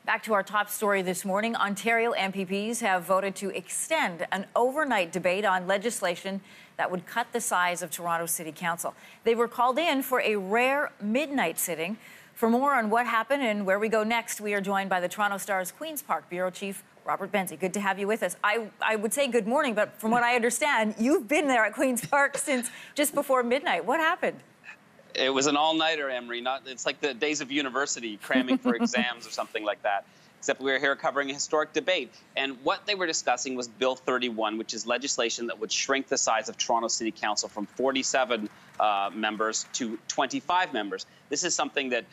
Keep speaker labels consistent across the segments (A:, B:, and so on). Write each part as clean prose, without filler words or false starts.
A: Back to our top story this morning. Ontario MPPs have voted to extend an overnight debate on legislation that would cut the size of Toronto City Council. They were called in for a rare midnight sitting. For more on what happened and where we go next, we are joined by the Toronto Star's Queen's Park Bureau Chief, Robert Benzie. Good to have you with us. I would say good morning, but from what I understand, you've been there at Queen's Park since just before midnight. What happened?
B: It was an all-nighter, Emery. It's like the days of university, cramming for exams or something like that. Except we were here covering a historic debate. And what they were discussing was Bill 31, which is legislation that would shrink the size of Toronto City Council from 47 members to 25 members. This is something that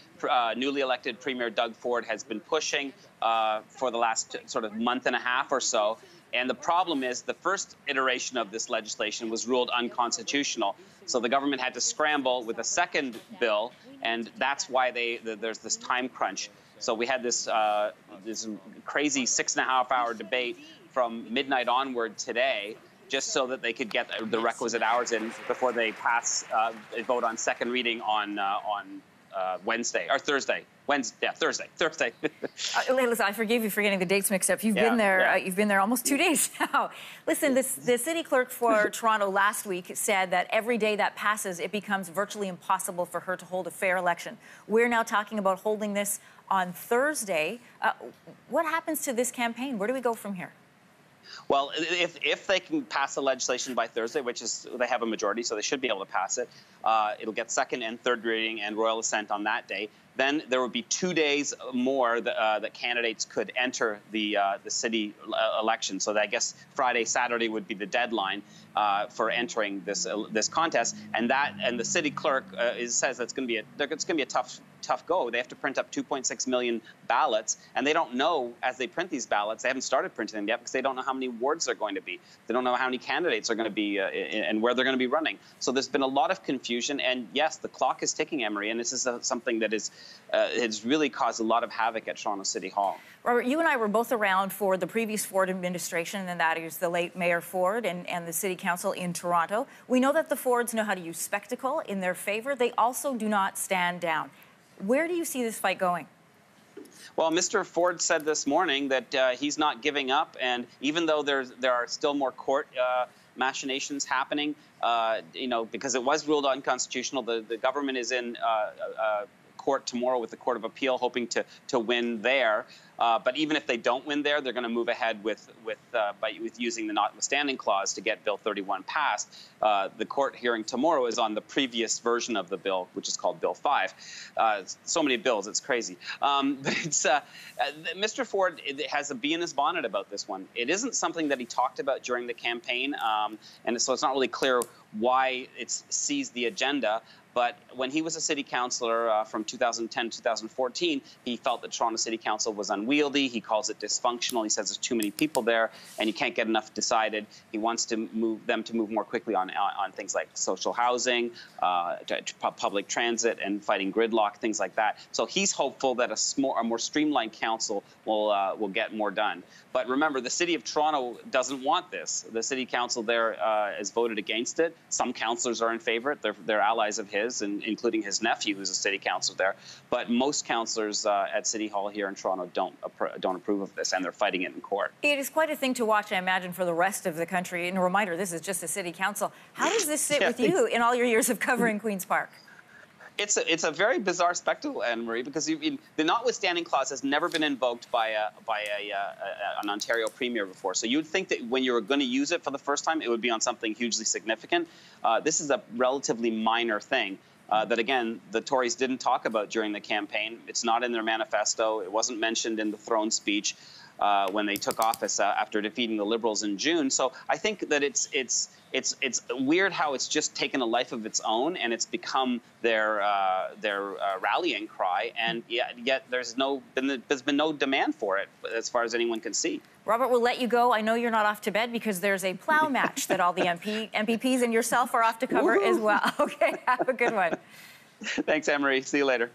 B: newly elected Premier Doug Ford has been pushing for the last sort of month and a half or so. And the problem is the first iteration of this legislation was ruled unconstitutional. So the government had to scramble with a second bill, and that's why there's this time crunch. So we had this crazy 6.5-hour debate from midnight onward today, just so that they could get the requisite hours in before they pass a vote on second reading on Wednesday or Thursday. Thursday.
A: Listen, I forgive you for getting the dates mixed up. You've been there. You've been there almost 2 days now. Listen, the city clerk for Toronto last week said that every day that passes, it becomes virtually impossible for her to hold a fair election. We're now talking about holding this on Thursday. What happens to this campaign? Where do we go from here?
B: Well, if they can pass the legislation by Thursday, which is they have a majority, so they should be able to pass it, it'll get second and third reading and royal assent on that day. Then there would be 2 days more that candidates could enter the city election. So that I guess Friday, Saturday would be the deadline for entering this contest. And the city clerk says that's going to be a tough go. They have to print up 2.6 million ballots, and they don't know as they print these ballots. They haven't started printing them yet because they don't know how many wards they're going to be. They don't know how many candidates are going to be and where they're going to be running. So there's been a lot of confusion, and yes, the clock is ticking, Emery, and this is something that has really caused a lot of havoc at Toronto City Hall.
A: Robert, you and I were both around for the previous Ford administration, and that is the late Mayor Ford and the City Council in Toronto. We know that the Fords know how to use spectacle in their favor. They also do not stand down. Where do you see this fight going?
B: Well, Mr. Ford said this morning that he's not giving up, and even though there are still more court machinations happening, because it was ruled unconstitutional, the government is in court tomorrow with the Court of Appeal, hoping to win there. But even if they don't win there, they're going to move ahead with using the notwithstanding clause to get Bill 31 passed. The court hearing tomorrow is on the previous version of the bill, which is called Bill 5. So many bills, it's crazy. But Mr. Ford has a bee in his bonnet about this one. It isn't something that he talked about during the campaign, and so it's not really clear why it seized the agenda. But when he was a city councillor from 2010 to 2014, he felt that Toronto City Council was unwieldy. He calls it dysfunctional. He says there's too many people there and you can't get enough decided. He wants to move more quickly on things like social housing, public transit, and fighting gridlock, things like that. So he's hopeful that a more streamlined council will get more done. But remember, the City of Toronto doesn't want this. The City Council there has voted against it. Some councillors are in favor. They're allies of his, including his nephew, who's a city councillor there. But most councillors at City Hall here in Toronto don't approve of this, and they're fighting it in court.
A: It is quite a thing to watch, I imagine, for the rest of the country. And a reminder, this is just a city council. How does this sit with you in all your years of covering Queen's Park?
B: It's a very bizarre spectacle, Anne-Marie, because the notwithstanding clause has never been invoked by an Ontario premier before. So you'd think that when you were going to use it for the first time, it would be on something hugely significant. This is a relatively minor thing that, again, the Tories didn't talk about during the campaign. It's not in their manifesto. It wasn't mentioned in the throne speech when they took office after defeating the Liberals in June. So I think that it's weird how it's just taken a life of its own, and it's become their rallying cry. And yet there's been no demand for it as far as anyone can see.
A: Robert, we'll let you go. I know you're not off to bed because there's a plow match that all the MPPs and yourself are off to cover as well. Okay, have a good one.
B: Thanks, Anne-Marie. See you later.